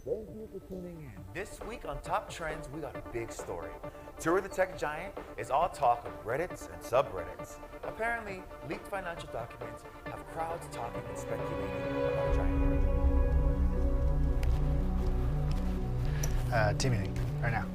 Thank you for tuning in. This week on Top Trends, we got a big story. Tour of the Tech Giant is all talk of Reddits and subreddits. Apparently, leaked financial documents have crowds talking and speculating about Giant merger. Team meeting, right now.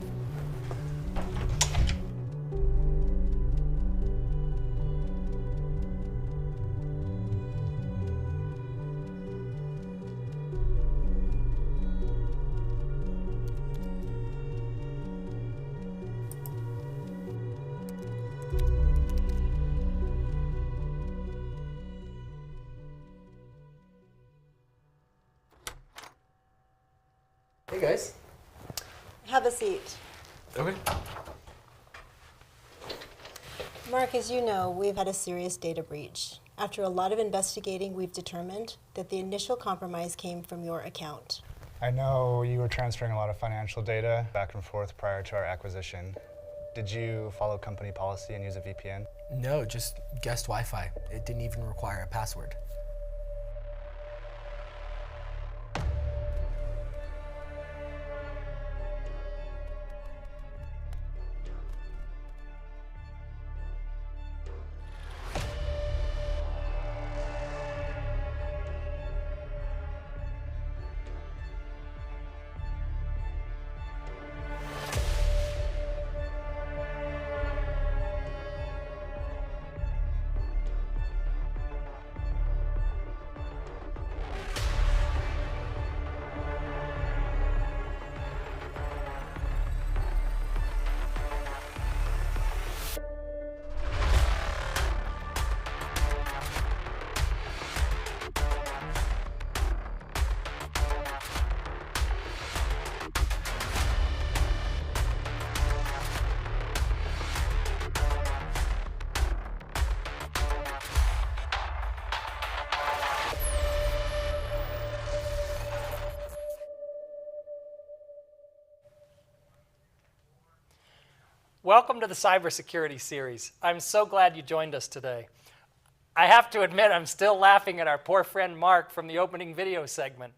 Hey guys. Have a seat. Okay. Mark, as you know, we've had a serious data breach. After a lot of investigating, we've determined that the initial compromise came from your account. I know you were transferring a lot of financial data back and forth prior to our acquisition. Did you follow company policy and use a VPN? No, just guest Wi-Fi. It didn't even require a password. Welcome to the cybersecurity series. I'm so glad you joined us today. I have to admit I'm still laughing at our poor friend Mark from the opening video segment.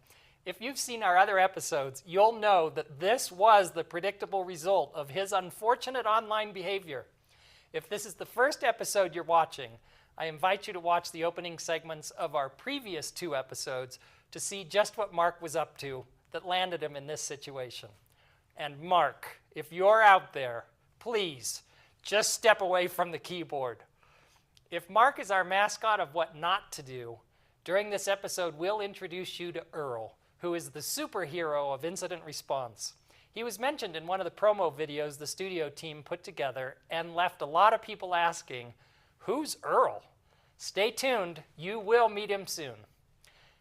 If you've seen our other episodes, you'll know that this was the predictable result of his unfortunate online behavior. If this is the first episode you're watching, I invite you to watch the opening segments of our previous 2 episodes to see just what Mark was up to that landed him in this situation. And Mark, if you're out there, please, just step away from the keyboard. If Mark is our mascot of what not to do, during this episode we'll introduce you to Earl, who is the superhero of incident response. He was mentioned in one of the promo videos the studio team put together and left a lot of people asking, who's Earl? Stay tuned, you will meet him soon.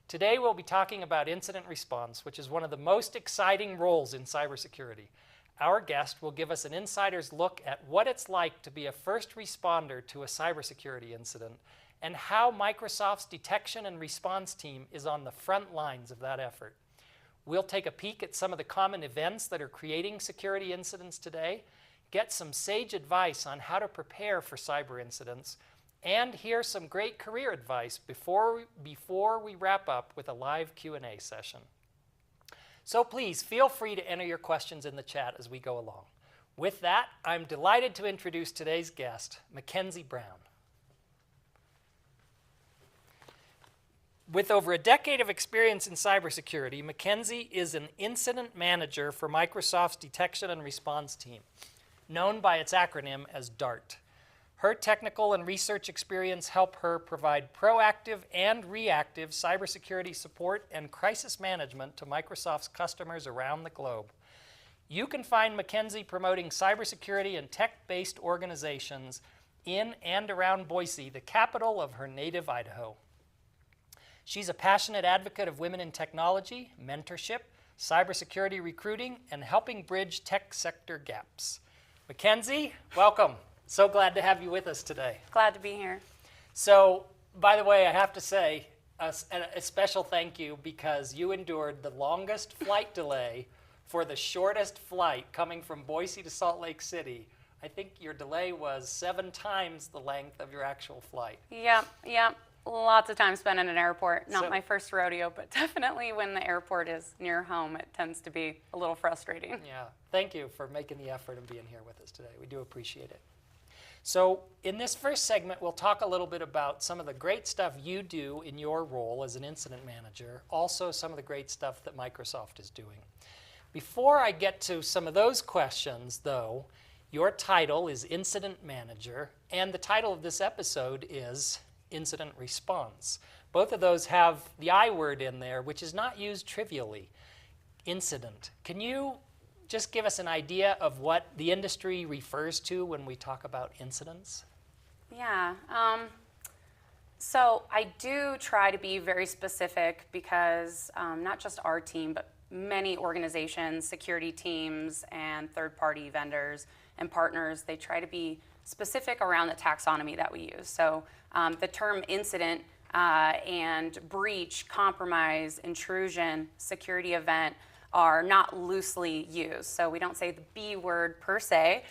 Today we'll be talking about incident response, which is one of the most exciting roles in cybersecurity. Our guest will give us an insider's look at what it's like to be a first responder to a cybersecurity incident and how Microsoft's detection and response team is on the front lines of that effort. We'll take a peek at some of the common events that are creating security incidents today, get some sage advice on how to prepare for cyber incidents, and hear some great career advice before we wrap up with a live Q&A session. So please feel free to enter your questions in the chat as we go along. With that, I'm delighted to introduce today's guest, MacKenzie Brown. With over a decade of experience in cybersecurity, MacKenzie is an incident manager for Microsoft's detection and response team, known by its acronym as DART. Her technical and research experience help her provide proactive and reactive cybersecurity support and crisis management to Microsoft's customers around the globe. You can find MacKenzie promoting cybersecurity and tech-based organizations in and around Boise, the capital of her native Idaho. She's a passionate advocate of women in technology, mentorship, cybersecurity recruiting, and helping bridge tech sector gaps. MacKenzie, welcome. So glad to have you with us today. Glad to be here. So, by the way, I have to say a special thank you because you endured the longest flight delay for the shortest flight coming from Boise to Salt Lake City. I think your delay was 7 times the length of your actual flight. Yep. Lots of time spent in an airport. Not So- my first rodeo, but definitely when the airport is near home, it tends to be a little frustrating. Yeah, thank you for making the effort and being here with us today. We do appreciate it. So in this first segment, we'll talk a little bit about some of the great stuff you do in your role as an incident manager, also some of the great stuff that Microsoft is doing. Before I get to some of those questions, though, your title is Incident Manager, and the title of this episode is Incident Response. Both of those have the I word in there, which is not used trivially. Incident. Can you just give us an idea of what the industry refers to when we talk about incidents? Yeah. So I do try to be very specific because not just our team, but many organizations, security teams, and third-party vendors and partners, they try to be specific around the taxonomy that we use. So the term incident and breach, compromise, intrusion, security event are not loosely used. So we don't say the B word per se,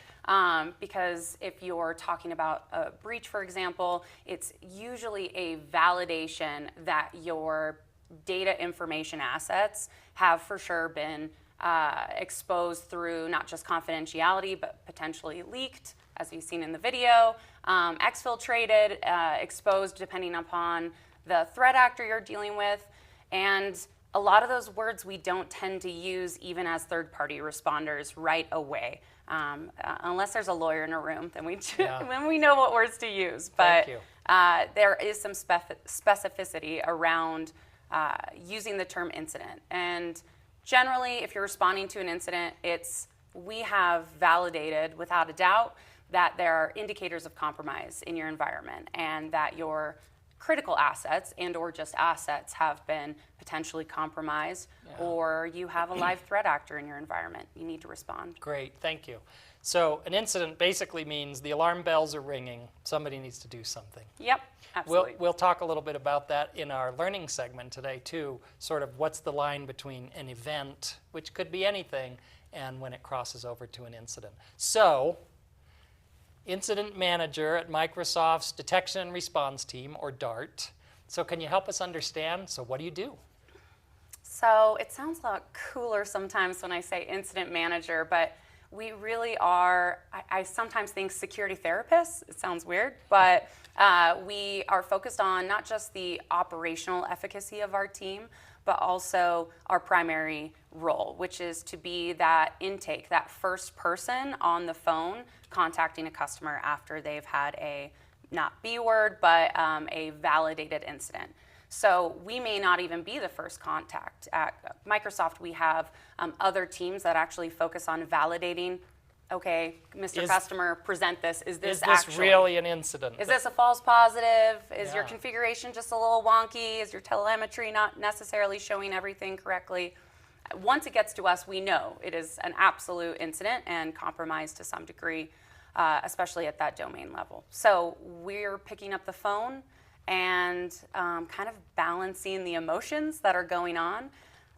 because if you're talking about a breach, for example, it's usually a validation that your data information assets have for sure been exposed through not just confidentiality, but potentially leaked, as you've seen in the video, exfiltrated, exposed depending upon the threat actor you're dealing with, and a lot of those words we don't tend to use even as third-party responders right away, unless there's a lawyer in a room. Then when we know what words to use. But Thank you. there is some specificity around using the term incident. And generally, if you're responding to an incident, we have validated without a doubt that there are indicators of compromise in your environment and that your critical assets and or just assets have been potentially compromised, or you have a live threat actor in your environment. You need to respond. Great, thank you. So an incident basically means the alarm bells are ringing, somebody needs to do something. Yep, absolutely. We'll talk a little bit about that in our learning segment today too, sort of what's the line between an event, which could be anything, and when it crosses over to an incident. So, Incident Manager at Microsoft's Detection and Response Team, or DART. So can you help us understand, so what do you do? So it sounds a lot cooler sometimes when I say incident manager, but we really are, I sometimes think security therapists. It sounds weird, but we are focused on not just the operational efficacy of our team, but also our primary role, which is to be that intake, that first person on the phone contacting a customer after they've had a, not B word, but a validated incident. So we may not even be the first contact. At Microsoft, we have other teams that actually focus on validating, okay, Mr. Customer, present this. Is this really an incident? Is this a false positive? Is your Yeah. configuration just a little wonky? Is your telemetry not necessarily showing everything correctly? Once it gets to us, we know it is an absolute incident and compromise to some degree, especially at that domain level. So we're picking up the phone and kind of balancing the emotions that are going on,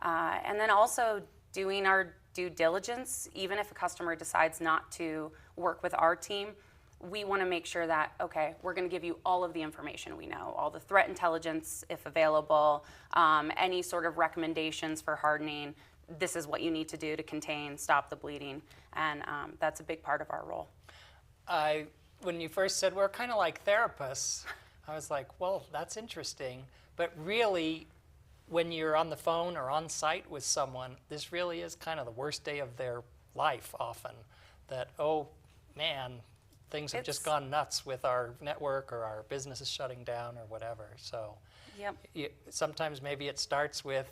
and then also doing our due diligence. Even if a customer decides not to work with our team, we want to make sure that, okay, we're going to give you all of the information we know, all the threat intelligence if available, any sort of recommendations for hardening. This is what you need to do to contain, stop the bleeding, and that's a big part of our role. When you first said we're kind of like therapists, I was like, well, that's interesting. But really, when you're on the phone or on site with someone, this really is kind of the worst day of their life often. That, oh man, things have just gone nuts with our network, or our business is shutting down, or whatever. So sometimes maybe it starts with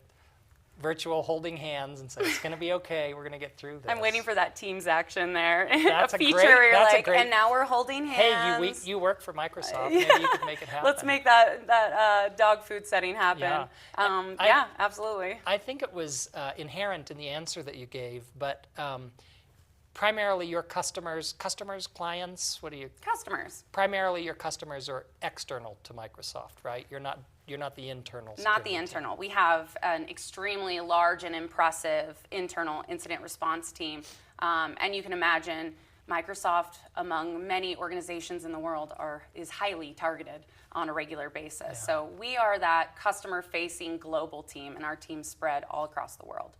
virtual holding hands and say, it's going to be okay, we're going to get through this. I'm waiting for that Teams action there. That's a a feature great- where you're that's a like, great- and now we're holding hands. Hey, you work for Microsoft, maybe you could make it happen. Let's make that dog food setting happen. Yeah. Yeah, absolutely. I think it was inherent in the answer that you gave, but primarily your customers, clients, what do you? Customers. Primarily your customers are external to Microsoft, right? You're not the internal. Not security the team. internal. We have an extremely large and impressive internal incident response team. And you can imagine Microsoft, among many organizations in the world, is highly targeted on a regular basis. Yeah. So we are that customer-facing global team, and our team's spread all across the world.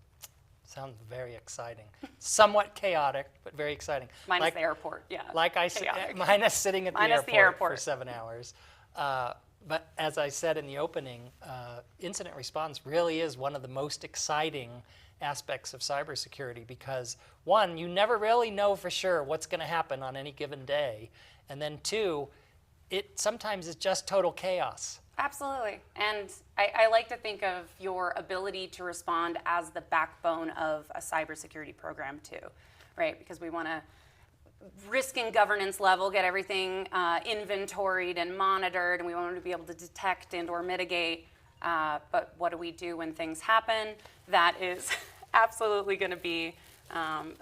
Sounds very exciting. Somewhat chaotic, but very exciting. Minus the airport, yeah. Like I said, minus sitting at the airport for 7 hours. But as I said in the opening, incident response really is one of the most exciting aspects of cybersecurity because, one, you never really know for sure what's going to happen on any given day. And then two, it sometimes is just total chaos. Absolutely. And I like to think of your ability to respond as the backbone of a cybersecurity program too, right? Because we want to risk and governance level, get everything inventoried and monitored, and we want to be able to detect and or mitigate. But what do we do when things happen? That is absolutely going to be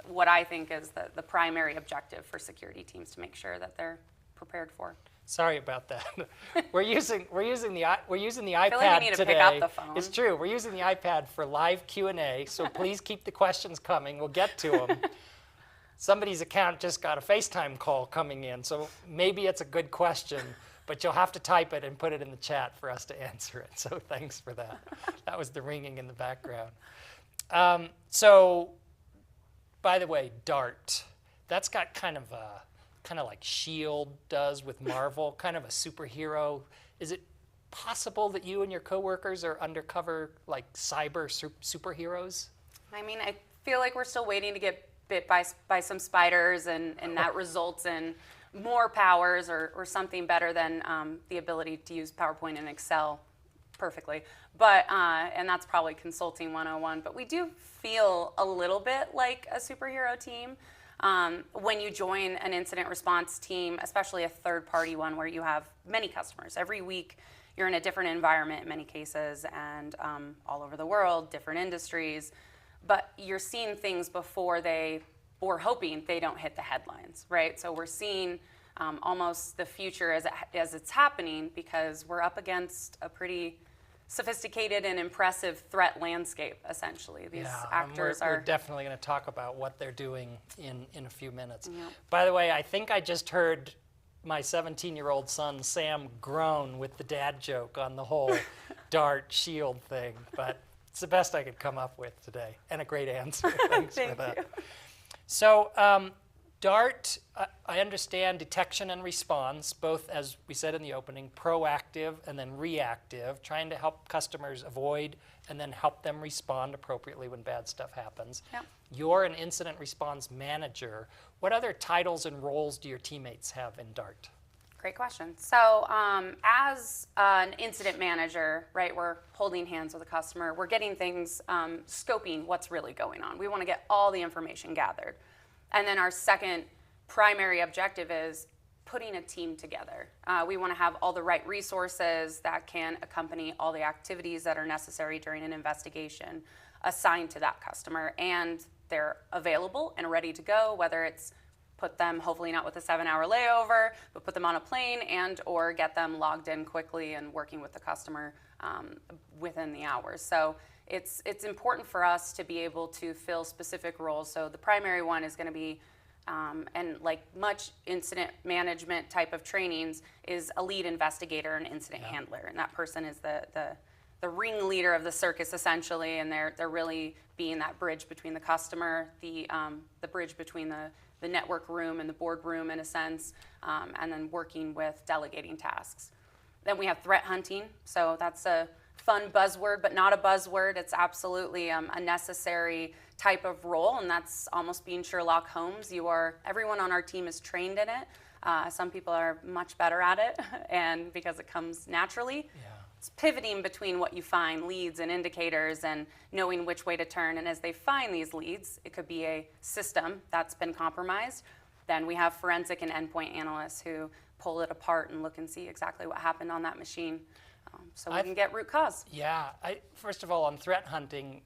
what I think is the primary objective for security teams to make sure that they're prepared for. Sorry about that. We're using the iPad I feel like we need to today. pick up the phone. It's true. We're using the iPad for live Q&A, so please keep the questions coming. We'll get to them. Somebody's account just got a FaceTime call coming in, so maybe it's a good question, but you'll have to type it and put it in the chat for us to answer it. So thanks for that. That was the ringing in the background. So, by the way, Dart. That's got kind of like S.H.I.E.L.D. does with Marvel, kind of a superhero. Is it possible that you and your coworkers are undercover, like cyber superheroes? I mean, I feel like we're still waiting to get bit by some spiders, and that results in more powers or something better than the ability to use PowerPoint and Excel perfectly. But and that's probably consulting 101. But we do feel a little bit like a superhero team. When you join an incident response team, especially a third-party one where you have many customers. Every week you're in a different environment in many cases, and all over the world, different industries. But you're seeing things before we're hoping they don't hit the headlines, right? So we're seeing almost the future as it's happening because we're up against a pretty sophisticated and impressive threat landscape, essentially. These actors we're definitely going to talk about what they're doing in a few minutes. Yep. By the way, I think I just heard my 17-year-old son, Sam, groan with the dad joke on the whole Dart S.H.I.E.L.D. thing, but it's the best I could come up with today, and a great answer. Thanks for that. you. So, Dart, I understand detection and response, both, as we said in the opening, proactive and then reactive, trying to help customers avoid and then help them respond appropriately when bad stuff happens. Yep. You're an incident response manager. What other titles and roles do your teammates have in Dart? Great question. So as an incident manager, right, we're holding hands with a customer. We're getting things, scoping what's really going on. We want to get all the information gathered. And then our second primary objective is putting a team together. We want to have all the right resources that can accompany all the activities that are necessary during an investigation assigned to that customer. And they're available and ready to go, whether it's put them, hopefully not with a 7-hour layover, but put them on a plane and or get them logged in quickly and working with the customer within the hours. So it's important for us to be able to fill specific roles. So the primary one is going to be, and like much incident management type of trainings, is a lead investigator and incident handler. And that person is the ringleader of the circus, essentially, and they're really being that bridge between the customer, the bridge between the network room and the board room, in a sense, and then working with delegating tasks. Then we have threat hunting. So that's a fun buzzword, but not a buzzword. It's absolutely a necessary type of role, and that's almost being Sherlock Holmes. Everyone on our team is trained in it. Some people are much better at it, and because it comes naturally. Yeah. It's pivoting between what you find, leads and indicators, and knowing which way to turn. And as they find these leads, it could be a system that's been compromised. Then we have forensic and endpoint analysts who pull it apart and look and see exactly what happened on that machine, so we can get root cause. Yeah. First of all, on threat hunting,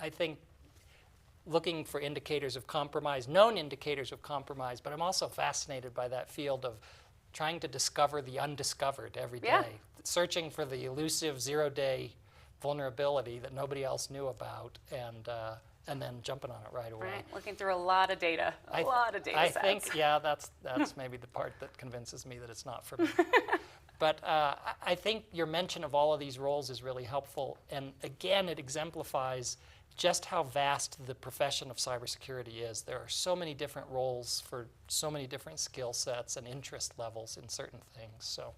I think looking for indicators of compromise, known indicators of compromise, but I'm also fascinated by that field of trying to discover the undiscovered every day. Yeah. Searching for the elusive zero-day vulnerability that nobody else knew about, and and then jumping on it right away. Right, looking through a lot of data, a lot of data I sets. think, yeah, that's maybe the part that convinces me that it's not for me. But I think your mention of all of these roles is really helpful. And again, it exemplifies just how vast the profession of cybersecurity is. There are so many different roles for so many different skill sets and interest levels in certain things. So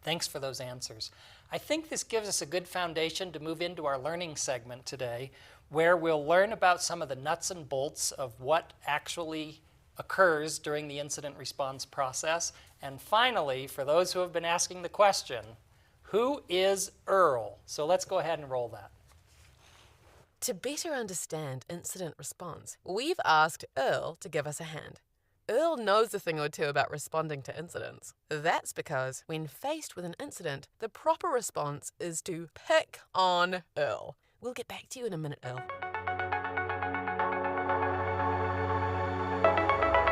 thanks for those answers. I think this gives us a good foundation to move into our learning segment today, where we'll learn about some of the nuts and bolts of what actually occurs during the incident response process. And finally, for those who have been asking the question, who is Earl? So let's go ahead and roll that. To better understand incident response, we've asked Earl to give us a hand. Earl knows a thing or two about responding to incidents. That's because when faced with an incident, the proper response is to pick on Earl. We'll get back to you in a minute, Earl.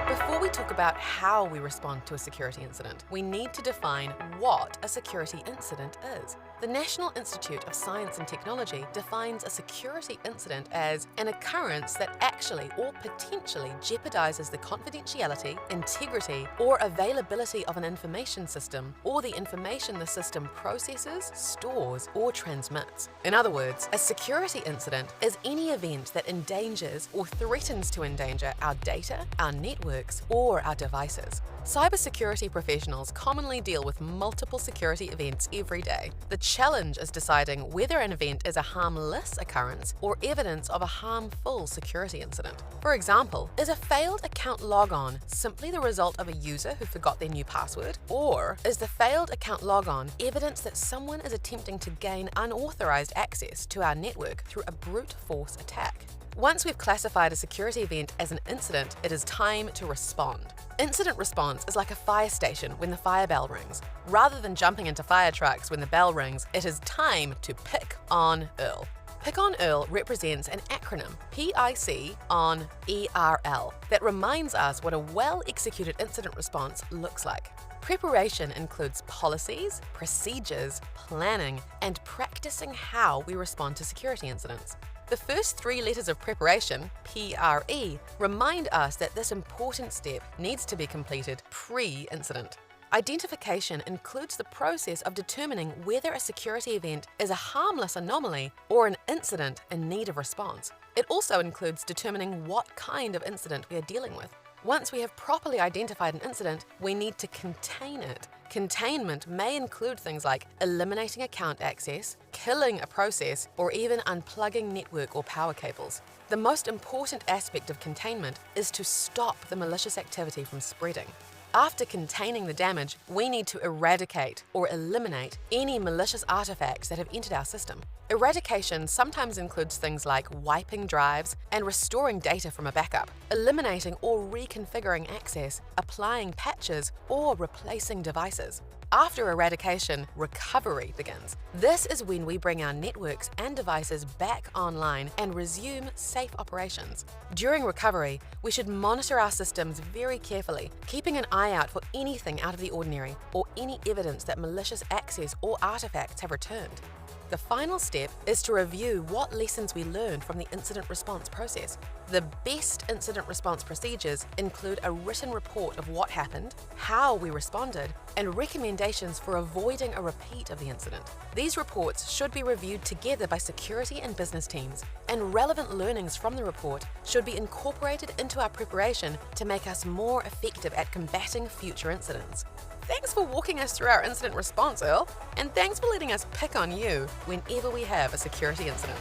Before we talk about how we respond to a security incident, we need to define what a security incident is. The National Institute of Science and Technology defines a security incident as an occurrence that actually or potentially jeopardizes the confidentiality, integrity, or availability of an information system or the information the system processes, stores, or transmits. In other words, a security incident is any event that endangers or threatens to endanger our data, our networks, or our devices. Cybersecurity professionals commonly deal with multiple security events every day. The challenge is deciding whether an event is a harmless occurrence or evidence of a harmful security incident. For example, is a failed account logon simply the result of a user who forgot their new password? Or is the failed account logon evidence that someone is attempting to gain unauthorized access to our network through a brute force attack? Once we've classified a security event as an incident, it is time to respond. Incident response is like a fire station when the fire bell rings. Rather than jumping into fire trucks when the bell rings, it is time to pick on Earl. Pick on Earl represents an acronym, PIC on ERL, that reminds us what a well-executed incident response looks like. Preparation includes policies, procedures, planning, and practicing how we respond to security incidents. The first three letters of preparation, PRE, remind us that this important step needs to be completed pre-incident. Identification includes the process of determining whether a security event is a harmless anomaly or an incident in need of response. It also includes determining what kind of incident we are dealing with. Once we have properly identified an incident, we need to contain it. Containment may include things like eliminating account access, killing a process, or even unplugging network or power cables. The most important aspect of containment is to stop the malicious activity from spreading. After containing the damage, we need to eradicate or eliminate any malicious artifacts that have entered our system. Eradication sometimes includes things like wiping drives and restoring data from a backup, eliminating or reconfiguring access, applying patches, or replacing devices. After eradication, recovery begins. This is when we bring our networks and devices back online and resume safe operations. During recovery, we should monitor our systems very carefully, keeping an eye out for anything out of the ordinary or any evidence that malicious access or artifacts have returned. The final step is to review what lessons we learned from the incident response process. The best incident response procedures include a written report of what happened, how we responded, and recommendations for avoiding a repeat of the incident. These reports should be reviewed together by security and business teams, and relevant learnings from the report should be incorporated into our preparation to make us more effective at combating future incidents. Thanks for walking us through our incident response, Earl, and thanks for letting us pick on you whenever we have a security incident.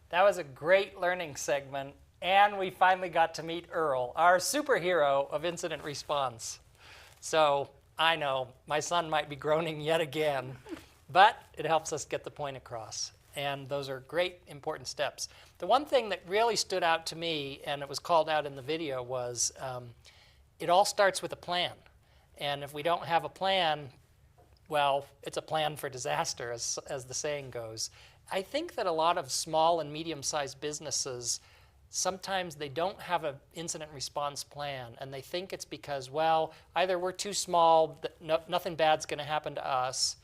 That was a great learning segment, and we finally got to meet Earl, our superhero of incident response. So I know my son might be groaning yet again, but it helps us get the point across. And those are great, important steps. The one thing that really stood out to me, and it was called out in the video, was it all starts with a plan. And if we don't have a plan, well, it's a plan for disaster, as the saying goes. I think that a lot of small and medium-sized businesses, sometimes they don't have an incident response plan, and they think it's because, well, either we're too small, that nothing bad's going to happen to us,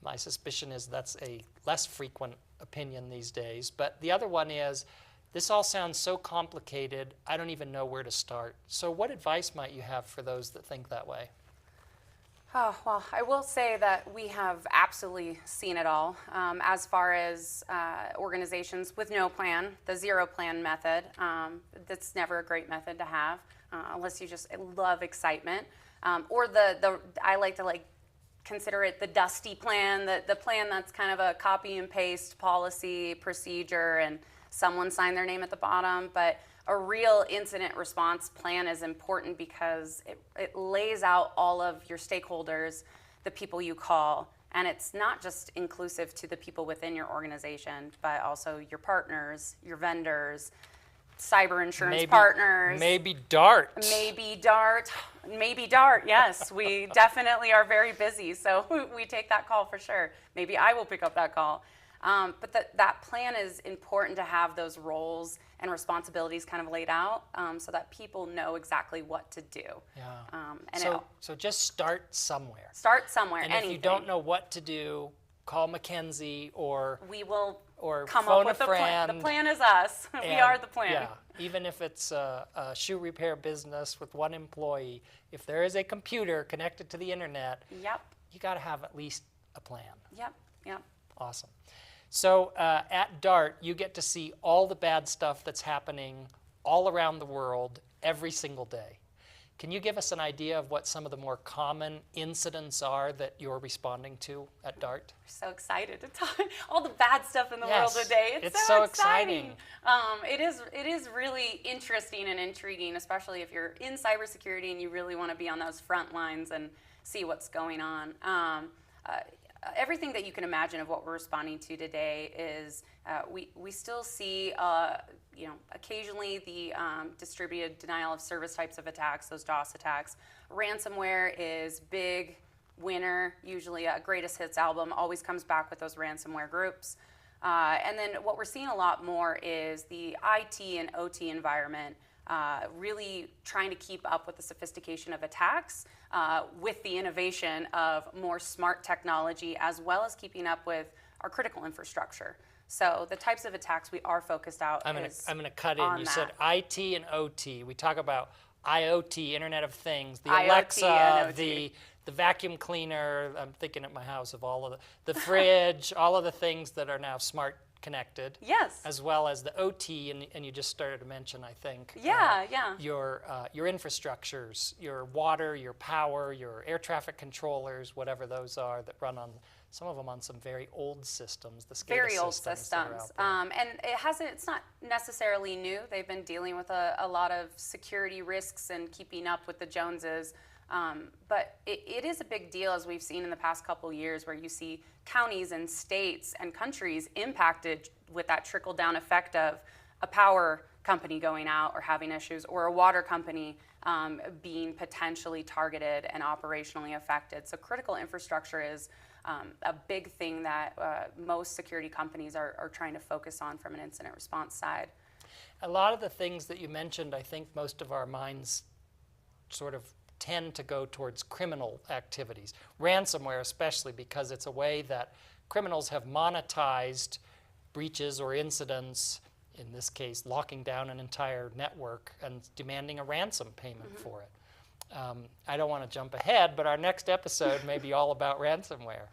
My suspicion is that's a less frequent opinion these days. But the other one is, this all sounds so complicated, I don't even know where to start. So what advice might you have for those that think that way? Oh, well, I will say that we have absolutely seen it all. As far as organizations with no plan, the zero plan method, that's never a great method to have unless you just love excitement. Or I like to consider it the dusty plan, the plan that's kind of a copy and paste policy, procedure, and someone signed their name at the bottom. But a real incident response plan is important because it lays out all of your stakeholders, the people you call, and it's not just inclusive to the people within your organization, but also your partners, your vendors, cyber insurance partners. Maybe DART. Maybe DART. Maybe DART, yes. We definitely are very busy, so we take that call for sure. Maybe I will pick up that call. But that plan is important to have those roles and responsibilities kind of laid out so that people know exactly what to do. Yeah. So just start somewhere. Start somewhere, and anything. if you don't know what to do, call MacKenzie or we will come up with a friend. Plan. The plan is us. We are the plan. Yeah. Even if it's a shoe repair business with one employee, if there is a computer connected to the internet, you got to have at least a plan. Yep. Awesome. So at DART, you get to see all the bad stuff that's happening all around the world every single day. Can you give us an idea of what some of the more common incidents are that you're responding to at DART? We're so excited to talk all the bad stuff in the world today. It's so exciting. It is really interesting and intriguing, especially if you're in cybersecurity and you really want to be on those front lines and see what's going on. Everything that you can imagine of what we're responding to today is we still see occasionally the distributed denial of service types of attacks, those DOS attacks. Ransomware is big winner, usually a greatest hits album always comes back with those ransomware groups. And then what we're seeing a lot more is the IT and OT environment really trying to keep up with the sophistication of attacks with the innovation of more smart technology, as well as keeping up with our critical infrastructure. So the types of attacks we are focused out I'm going to cut in. You said IT and OT. We talk about IoT, Internet of Things, the IoT Alexa, the vacuum cleaner. I'm thinking at my house of all of the fridge, all of the things that are now smart connected. Yes. As well as the OT, and you just started to mention, I think. Your infrastructures, your water, your power, your air traffic controllers, whatever those are that run on, some of them on some very old systems, the SCADA very old systems. And it's not necessarily new. They've been dealing with a lot of security risks and keeping up with the Joneses. But it is a big deal, as we've seen in the past couple years, where you see counties and states and countries impacted with that trickle-down effect of a power company going out or having issues, or a water company being potentially targeted and operationally affected. So critical infrastructure is a big thing that most security companies are trying to focus on from an incident response side. A lot of the things that you mentioned, I think most of our minds sort of tend to go towards criminal activities. Ransomware especially, because it's a way that criminals have monetized breaches or incidents, in this case locking down an entire network and demanding a ransom payment for it. I don't want to jump ahead, but our next episode may be all about ransomware.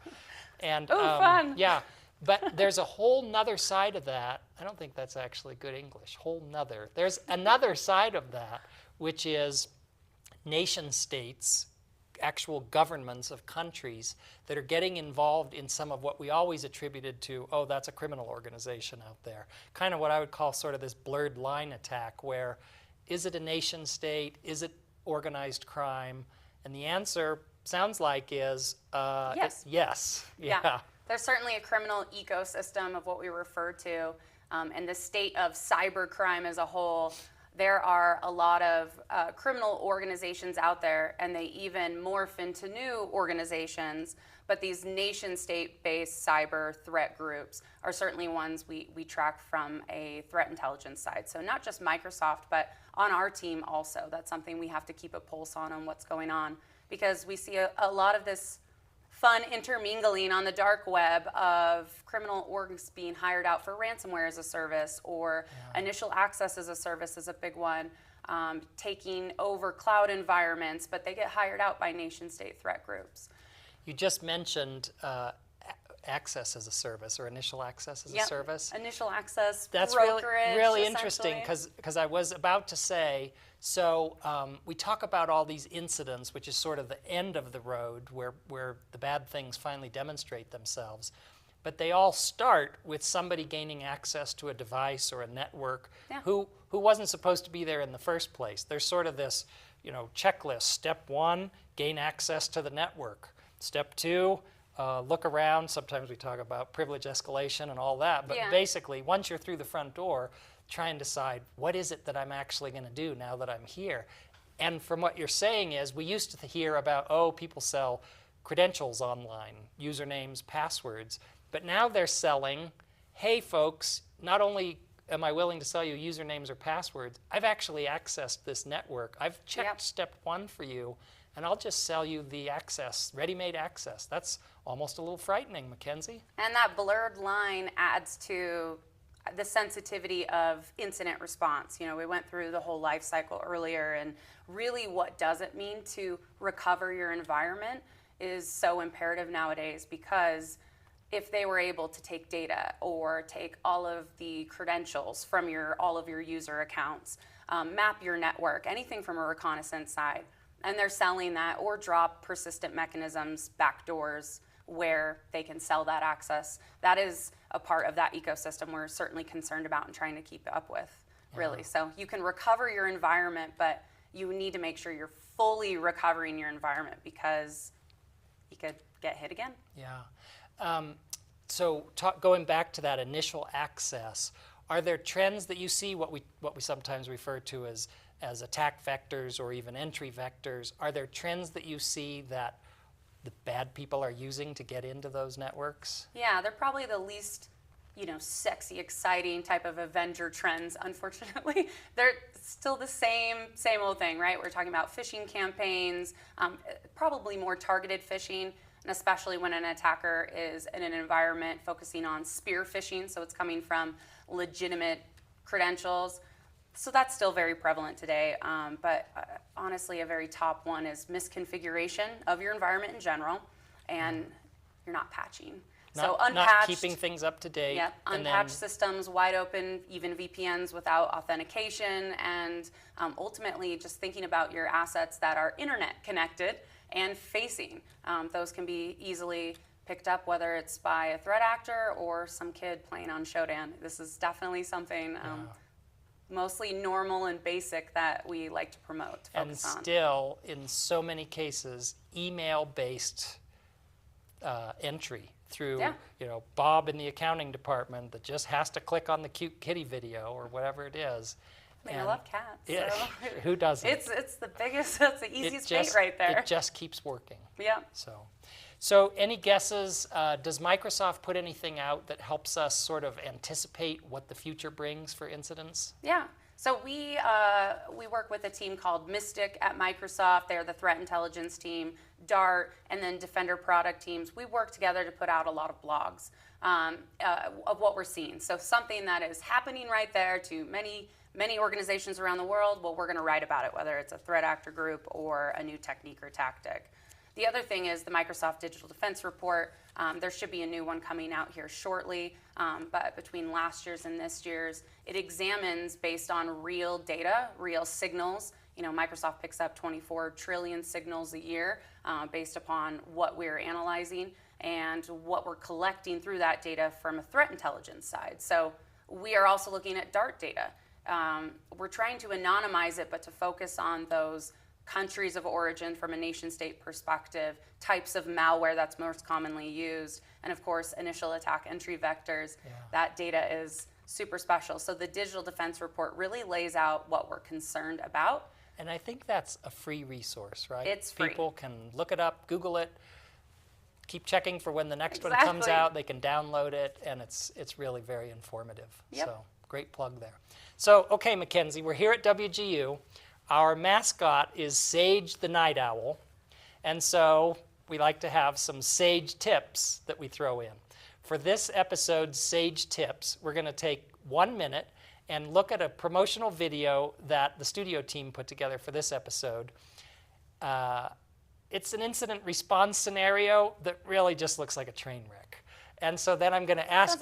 And fun! Yeah, but there's a whole nother side of that. I don't think that's actually good English. Whole nother. There's another side of that, which is nation states, actual governments of countries that are getting involved in some of what we always attributed to, oh, that's a criminal organization out there. Kind of what I would call sort of this blurred line attack, where is it a nation state? Is it organized crime? And the answer sounds like is yes. Yes. Yeah. There's certainly a criminal ecosystem of what we refer to, and the state of cybercrime as a whole. There are a lot of criminal organizations out there, and they even morph into new organizations. But these nation-state-based cyber threat groups are certainly ones we track from a threat intelligence side. So not just Microsoft, but on our team also. That's something we have to keep a pulse on what's going on, because we see a lot of this fun intermingling on the dark web of criminal orgs being hired out for ransomware as a service, or initial access as a service is a big one, taking over cloud environments, but they get hired out by nation-state threat groups. You just mentioned access as a service, or initial access as a service. Initial access, that's brokerage, really interesting, because I was about to say, so we talk about all these incidents, which is sort of the end of the road where the bad things finally demonstrate themselves. But they all start with somebody gaining access to a device or a network who wasn't supposed to be there in the first place. There's sort of this, checklist. Step 1, gain access to the network. Step 2, look around. Sometimes we talk about privilege escalation and all that. But basically, once you're through the front door, try and decide, what is it that I'm actually going to do now that I'm here? And from what you're saying is, we used to hear about, people sell credentials online, usernames, passwords. But now they're selling, hey folks, not only am I willing to sell you usernames or passwords, I've actually accessed this network. I've checked step 1 for you, and I'll just sell you the access, ready-made access. That's almost a little frightening, MacKenzie. And that blurred line adds to the sensitivity of incident response. We went through the whole life cycle earlier, and really what does it mean to recover your environment is so imperative nowadays, because if they were able to take data or take all of the credentials from all of your user accounts, map your network, anything from a reconnaissance side, and they're selling that, or drop persistent mechanisms, backdoors, where they can sell that access, that is a part of that ecosystem we're certainly concerned about and trying to keep up with, really. So you can recover your environment, but you need to make sure you're fully recovering your environment, because you could get hit again. So going back to that initial access, are there trends that you see, what we sometimes refer to as attack vectors or even entry vectors? Are there trends that you see that the bad people are using to get into those networks? Yeah, they're probably the least, sexy, exciting type of Avenger trends, unfortunately. They're still the same old thing, right? We're talking about phishing campaigns, probably more targeted phishing, and especially when an attacker is in an environment focusing on spear phishing, so it's coming from legitimate credentials. So that's still very prevalent today, but honestly, a very top one is misconfiguration of your environment in general, and you're not patching. So unpatched, not keeping things up to date. Yep, unpatched systems, wide open, even VPNs without authentication, and ultimately just thinking about your assets that are internet connected and facing. Those can be easily picked up, whether it's by a threat actor or some kid playing on Shodan. This is definitely something mostly normal and basic that we like to promote, and still, in so many cases, email-based entry through, Bob in the accounting department that just has to click on the cute kitty video or whatever it is. I love cats. Yeah, so. Who doesn't? It's the biggest, that's the easiest bait right there. It just keeps working. Yeah. So any guesses? Does Microsoft put anything out that helps us sort of anticipate what the future brings for incidents? Yeah. So we work with a team called Mystic at Microsoft. They're the threat intelligence team, DART, and then Defender product teams. We work together to put out a lot of blogs of what we're seeing. So something that is happening right there to many organizations around the world, well, we're going to write about it, whether it's a threat actor group or a new technique or tactic. The other thing is the Microsoft Digital Defense Report. There should be a new one coming out here shortly, but between last year's and this year's, it examines based on real data, real signals. Microsoft picks up 24 trillion signals a year based upon what we're analyzing and what we're collecting through that data from a threat intelligence side. So we are also looking at DART data. We're trying to anonymize it, but to focus on those countries of origin from a nation-state perspective, types of malware that's most commonly used, and of course, initial attack entry vectors. That data is super special. So the Digital Defense Report really lays out what we're concerned about. And I think that's a free resource, right? It's free. People can look it up, Google it, keep checking for when the next one comes out. They can download it, and it's really very informative. So great plug there. So, okay, MacKenzie, we're here at WGU. Our mascot is Sage the Night Owl. And so we like to have some sage tips that we throw in. For this episode's Sage Tips, we're going to take 1 minute and look at a promotional video that the studio team put together for this episode. It's an incident response scenario that really just looks like a train wreck. And so then I'm going to ask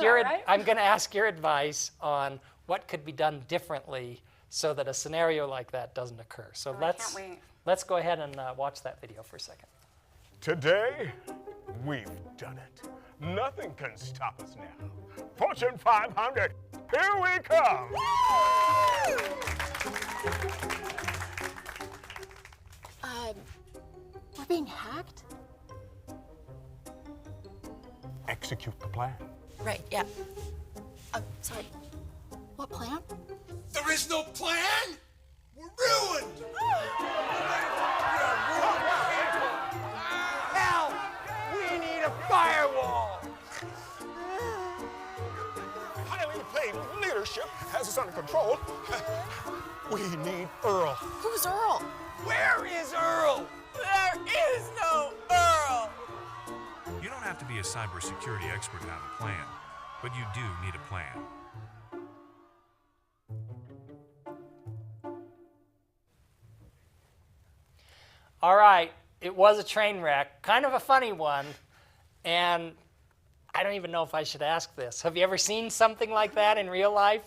your advice on what could be done differently so that a scenario like that doesn't occur. So let's go ahead and watch that video for a second. Today, we've done it. Nothing can stop us now. Fortune 500, here we come. We're being hacked? Execute the plan. Right, yeah. Sorry. What plan? There is no plan? We're ruined! Help! We need a firewall! Highly paid leadership has us under control. We need Earl. Who's Earl? Where is Earl? There is no Earl! You don't have to be a cybersecurity expert to have a plan, but you do need a plan. All right, it was a train wreck, kind of a funny one, and I don't even know if I should ask this. Have you ever seen something like that in real life?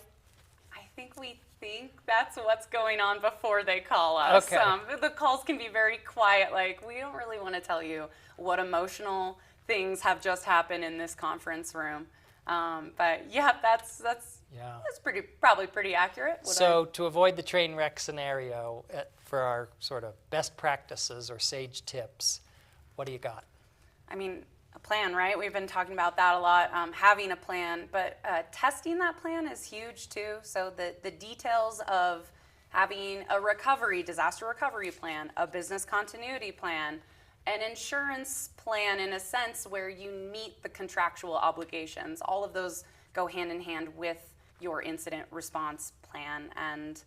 I think we think that's what's going on before they call us. Okay. The calls can be very quiet, like, we don't really want to tell you what emotional things have just happened in this conference room. But yeah, that's probably pretty accurate. So to avoid the train wreck scenario, for our sort of best practices or sage tips, what do you got? I mean, a plan, right? We've been talking about that a lot, having a plan, but testing that plan is huge too. So the details of having a disaster recovery plan, a business continuity plan, an insurance plan in a sense where you meet the contractual obligations. All of those go hand in hand with your incident response plan. And,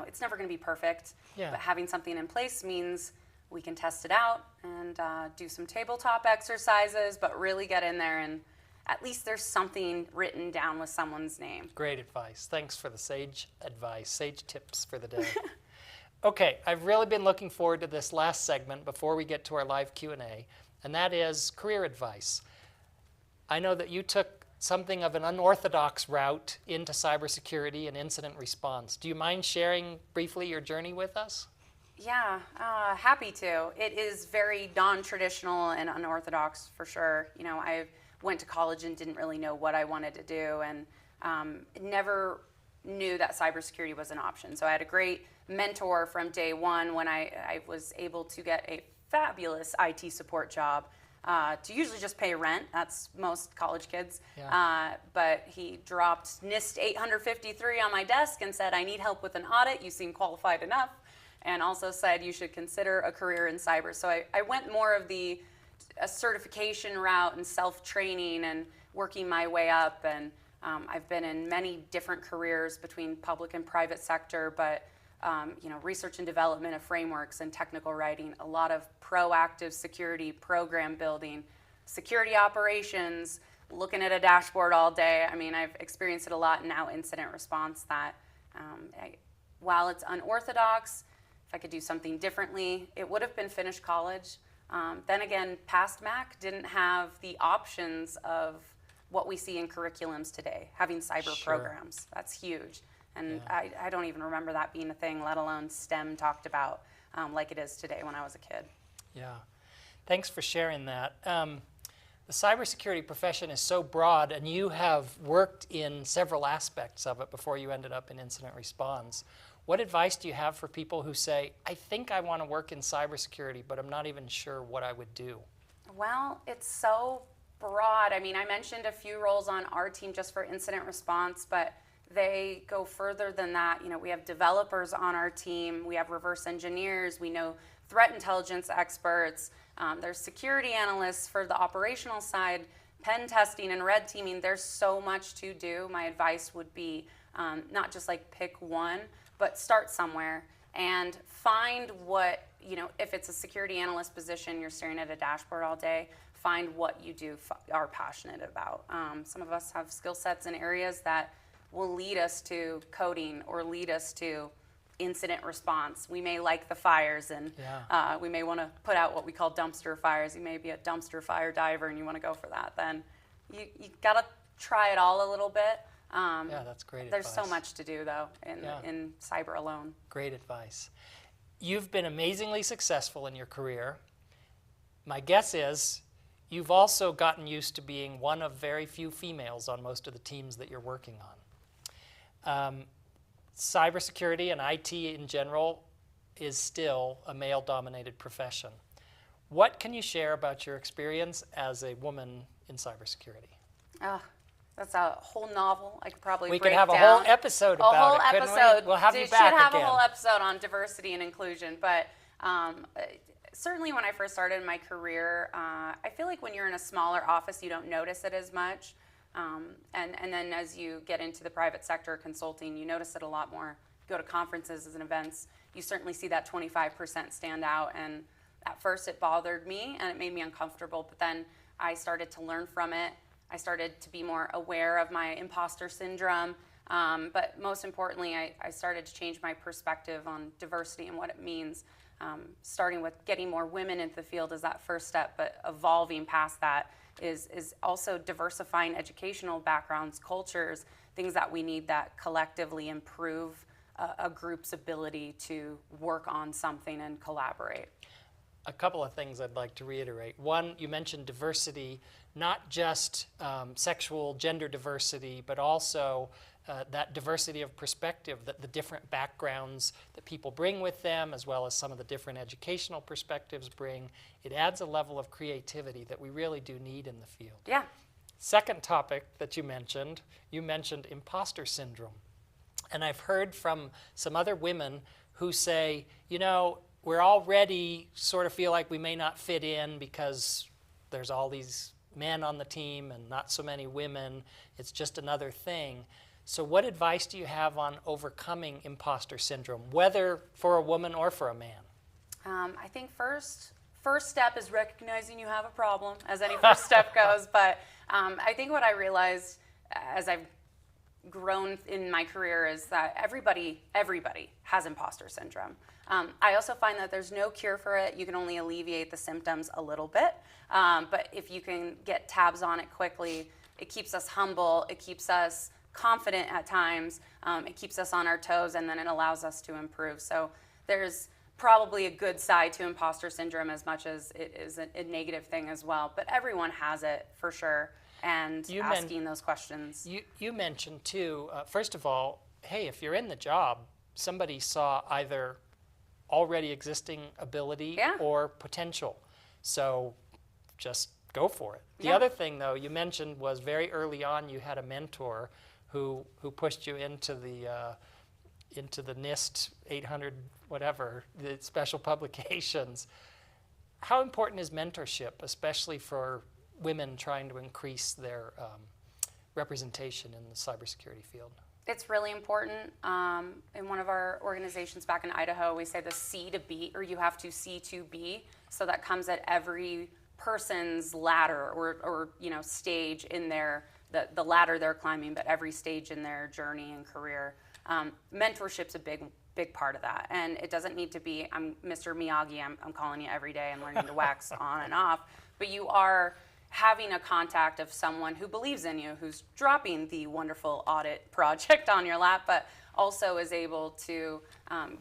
it's never going to be perfect, but having something in place means we can test it out and do some tabletop exercises, but really get in there and at least there's something written down with someone's name. Great advice. Thanks for the sage advice, sage tips for the day. Okay, I've really been looking forward to this last segment before we get to our live Q&A, and that is career advice. I know that you took something of an unorthodox route into cybersecurity and incident response. Do you mind sharing briefly your journey with us? Yeah, happy to. It is very non-traditional and unorthodox for sure. I went to college and didn't really know what I wanted to do, and never knew that cybersecurity was an option. So I had a great mentor from day one when I was able to get a fabulous IT support job to usually just pay rent. That's most college kids. Yeah. But he dropped NIST 853 on my desk and said, I need help with an audit. You seem qualified enough. And also said you should consider a career in cyber. So I went more of a certification route and self-training and working my way up. And I've been in many different careers between public and private sector, but research and development of frameworks and technical writing, a lot of proactive security program building, security operations, looking at a dashboard all day. I mean, I've experienced it a lot, and now incident response that while it's unorthodox, if I could do something differently, it would have been finish college. Then again, past Mac didn't have the options of what we see in curriculums today, having cyber programs. That's huge. And I don't even remember that being a thing, let alone STEM talked about like it is today when I was a kid. Yeah, thanks for sharing that. The cybersecurity profession is so broad, and you have worked in several aspects of it before you ended up in incident response. What advice do you have for people who say, I think I want to work in cybersecurity, but I'm not even sure what I would do? Well, it's so broad. I mean, I mentioned a few roles on our team just for incident response, but they go further than that. We have developers on our team, we have reverse engineers, we know threat intelligence experts, there's security analysts for the operational side, pen testing and red teaming. There's so much to do. My advice would be not just like pick one, but start somewhere. and find what, if it's a security analyst position, you're staring at a dashboard all day, find what you are passionate about. Some of us have skill sets in areas that will lead us to coding or lead us to incident response. We may like the fires, and we may want to put out what we call dumpster fires. You may be a dumpster fire diver and you want to go for that. Then you got to try it all a little bit. Yeah, that's great There's advice. so much to do, though, in cyber alone. Great advice. You've been amazingly successful in your career. My guess is you've also gotten used to being one of very few females on most of the teams that you're working on. Cybersecurity and IT in general is still a male-dominated profession. What can you share about your experience as a woman in cybersecurity? That's a whole novel. I could probably break We could have down. a whole episode about it, couldn't we? We'll have you back should have again. a whole episode on diversity and inclusion. But certainly when I first started my career, I feel like when you're in a smaller office, you don't notice it as much. And then as you get into the private sector consulting, you notice it a lot more. You go to conferences and events, you certainly see that 25% stand out. And at first it bothered me and it made me uncomfortable, but then I started to learn from it. I started to be more aware of my imposter syndrome. But most importantly, I started to change my perspective on diversity and what it means. Starting with getting more women into the field is that first step, but evolving past that is also diversifying educational backgrounds, cultures, things that we need that collectively improve a group's ability to work on something and collaborate. A couple of things I'd like to reiterate. One, you mentioned diversity, not just sexual, gender diversity, but also that diversity of perspective, that the different backgrounds that people bring with them, as well as some of the different educational perspectives bring. It adds a level of creativity that we really do need in the field. Yeah. Second topic that you mentioned imposter syndrome. And I've heard from some other women who say, we're already sort of feel like we may not fit in because there's all these men on the team and not so many women. It's just another thing. So what advice do you have on overcoming imposter syndrome, whether for a woman or for a man? I think first step is recognizing you have a problem, as any first step goes. But I think what I realized as I've grown in my career is that everybody has imposter syndrome. I also find that there's no cure for it. You can only alleviate the symptoms a little bit. But if you can get tabs on it quickly, it keeps us humble, it keeps us confident at times, it keeps us on our toes, and then it allows us to improve. So there's probably a good side to imposter syndrome as much as it is a negative thing as well. But everyone has it for sure, and asking those questions. You mentioned too, first of all, hey, if you're in the job, somebody saw either already existing ability or potential. So just go for it. The other thing, though, you mentioned was very early on you had a mentor who pushed you into the NIST 800 whatever, the special publications. How important is mentorship, especially for women trying to increase their representation in the cybersecurity field? It's really important. In one of our organizations back in Idaho, we say the C to B, or you have to C to B. So that comes at every person's ladder or stage in the ladder they're climbing, but every stage in their journey and career. Mentorship's a big part of that. And it doesn't need to be, I'm Mr. Miyagi, I'm calling you every day and learning to wax on and off, but you are having a contact of someone who believes in you, who's dropping the wonderful audit project on your lap, but also is able to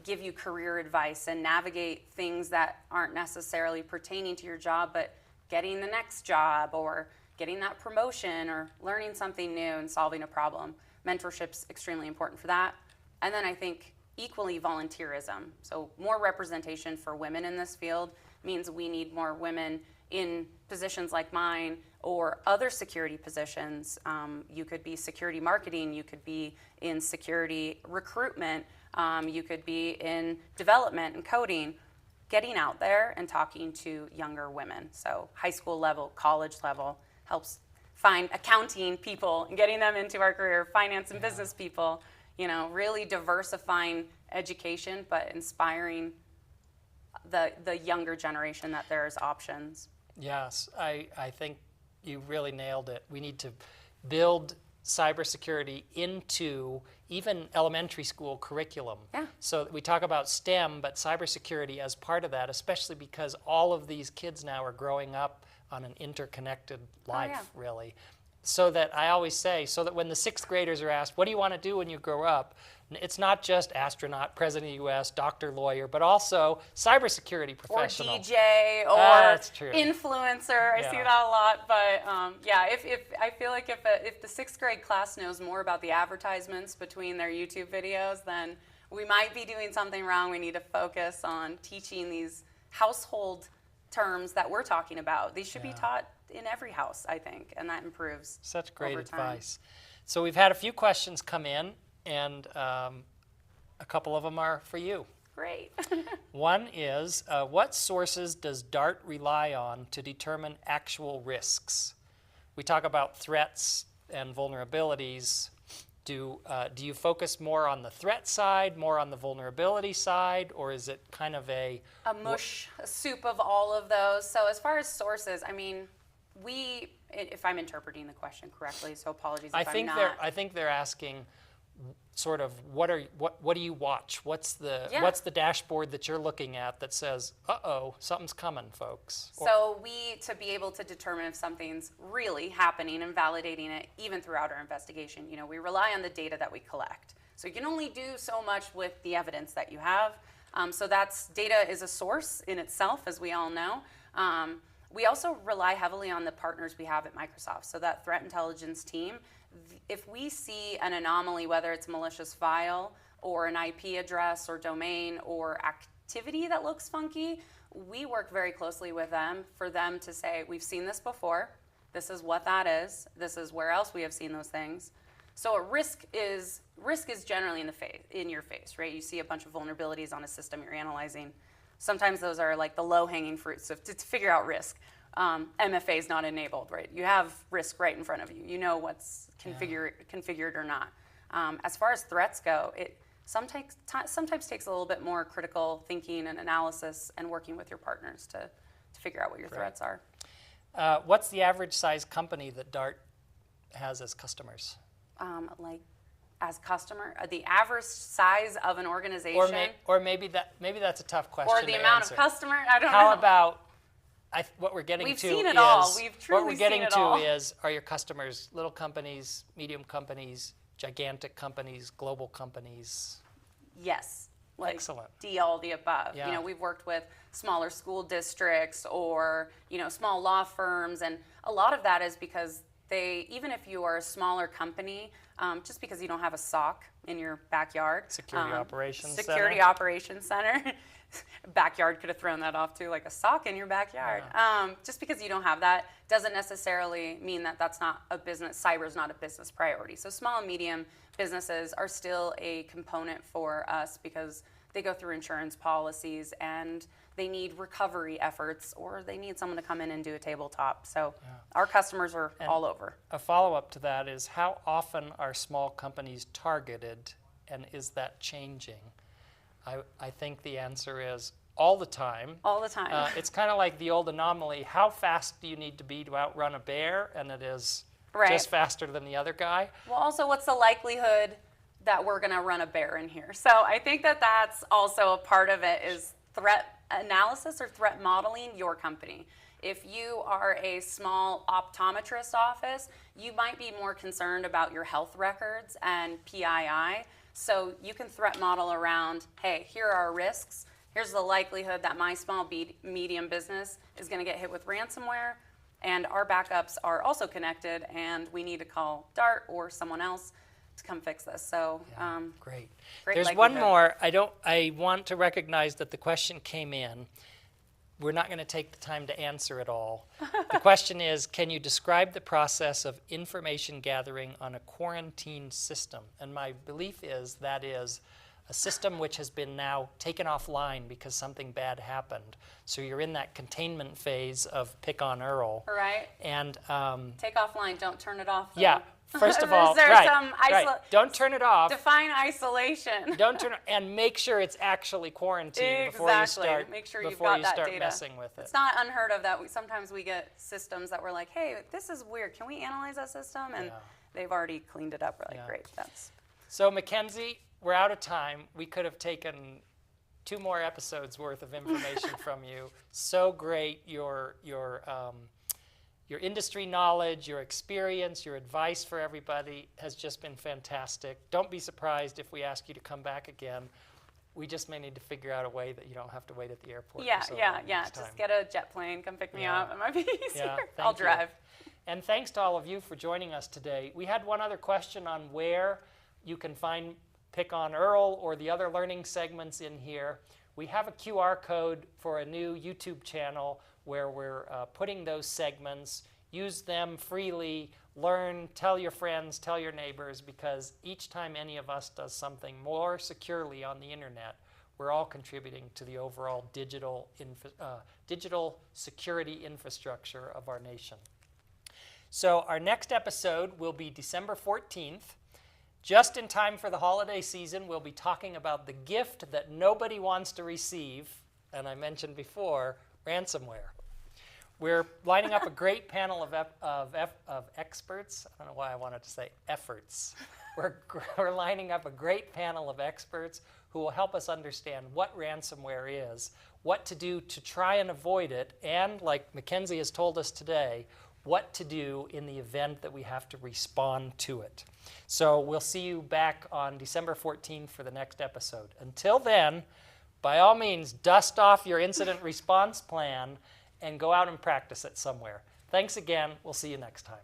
give you career advice and navigate things that aren't necessarily pertaining to your job, but getting the next job or getting that promotion or learning something new and solving a problem. Mentorship's extremely important for that. And then I think equally volunteerism. So more representation for women in this field means we need more women in positions like mine or other security positions. You could be security marketing, you could be in security recruitment, you could be in development and coding. Getting out there and talking to younger women, so high school level, college level, helps find accounting people and getting them into our career, finance and business people, really diversifying education, but inspiring the younger generation that there's options. Yes, I think you really nailed it. We need to build cybersecurity into even elementary school curriculum. Yeah. So we talk about STEM, but cybersecurity as part of that, especially because all of these kids now are growing up on an interconnected life, really. So that I always say, so that when the 6th graders are asked, what do you want to do when you grow up? It's not just astronaut, president of the U.S., doctor, lawyer, but also cybersecurity professional. Or DJ, or That's true. Influencer. I see that a lot. But yeah, if I feel like if the 6th grade class knows more about the advertisements between their YouTube videos, then we might be doing something wrong. We need to focus on teaching these household terms that we're talking about. These should be taught in every house, I think, and that improves. Such great over time. advice. So we've had a few questions come in, and a couple of them are for you. Great. One is, what sources does DART rely on to determine actual risks? We talk about threats and vulnerabilities. Do you focus more on the threat side, more on the vulnerability side, or is it kind of a soup of all of those? So as far as sources, I mean, if I'm interpreting the question correctly, so apologies if I'm not. I think they're asking sort of what do you watch? What's the dashboard that you're looking at that says, uh-oh, something's coming, folks? So to be able to determine if something's really happening and validating it even throughout our investigation, we rely on the data that we collect. So you can only do so much with the evidence that you have. So data is a source in itself, as we all know. We also rely heavily on the partners we have at Microsoft. So that threat intelligence team, if we see an anomaly, whether it's a malicious file or an IP address or domain or activity that looks funky, we work very closely with them for them to say, we've seen this before, this is what that is, this is where else we have seen those things. So a risk is generally in your face, right? You see a bunch of vulnerabilities on a system you're analyzing. Sometimes those are like the low-hanging fruits to figure out risk. MFA is not enabled, right? You have risk right in front of you. You know what's configured or not. As far as threats go, it sometimes takes a little bit more critical thinking and analysis and working with your partners to figure out what your threats are. What's the average size company that DART has as customers? The average size of an organization, or maybe that's a tough question. Or the amount of customer. I don't know. How about what we're getting to? We've seen it all. We've truly seen it all. What we're getting to is, are your customers little companies, medium companies, gigantic companies, global companies? Yes. Excellent. All the above. Yeah. We've worked with smaller school districts or small law firms, and a lot of that is because even if you are a smaller company, just because you don't have a SOC in your backyard. Security Operations Center. Backyard could have thrown that off too, like a SOC in your backyard. Yeah. Just because you don't have that doesn't necessarily mean that that's not a business, cyber is not a business priority. So small and medium businesses are still a component for us because they go through insurance policies and they need recovery efforts, or they need someone to come in and do a tabletop. So our customers are all over. A follow-up to that is, how often are small companies targeted, and is that changing? I think the answer is all the time. All the time. It's kind of like the old anomaly. How fast do you need to be to outrun a bear? And it is just faster than the other guy. Well, also, what's the likelihood that we're going to run a bear in here? So I think that's also a part of it, is threat analysis or threat modeling your company. If you are a small optometrist office, you might be more concerned about your health records and PII. So you can threat model around, hey, here are our risks. Here's the likelihood that my small medium business is going to get hit with ransomware, and our backups are also connected, and we need to call DART or someone else to come fix this. So great. There's one more. I want to recognize that the question came in. We're not going to take the time to answer it all. The question is, can you describe the process of information gathering on a quarantine system? And my belief is that is a system which has been now taken offline because something bad happened. So you're in that containment phase of pick on Earl. Right. And take offline, don't turn it off. Yeah. First of all, Is there some don't turn it off. Define isolation. Don't turn it, and make sure it's actually quarantined before you start. Make sure you've got that data. Messing with it. It's not unheard of that sometimes we get systems that we're like, hey, this is weird. Can we analyze that system? And they've already cleaned it up. We're like, great, that's. So MacKenzie, we're out of time. We could have taken 2 more episodes worth of information from you. So great, your industry knowledge, your experience, your advice for everybody has just been fantastic. Don't be surprised if we ask you to come back again. We just may need to figure out a way that you don't have to wait at the airport. Yeah. Next time. Just get a jet plane, come pick me up. It might be easier. Yeah, I'll drive. And thanks to all of you for joining us today. We had one other question on where you can find Pick on Earl or the other learning segments in here. We have a QR code for a new YouTube channel where we're putting those segments. Use them freely, learn, tell your friends, tell your neighbors, because each time any of us does something more securely on the internet, we're all contributing to the overall digital security infrastructure of our nation. So our next episode will be December 14th. Just in time for the holiday season, we'll be talking about the gift that nobody wants to receive, and I mentioned before, ransomware. We're lining up a great panel of experts. I don't know why I wanted to say efforts. We're lining up a great panel of experts who will help us understand what ransomware is, what to do to try and avoid it, and like MacKenzie has told us today, what to do in the event that we have to respond to it. So we'll see you back on December 14th for the next episode. Until then, by all means, dust off your incident response plan and go out and practice it somewhere. Thanks again. We'll see you next time.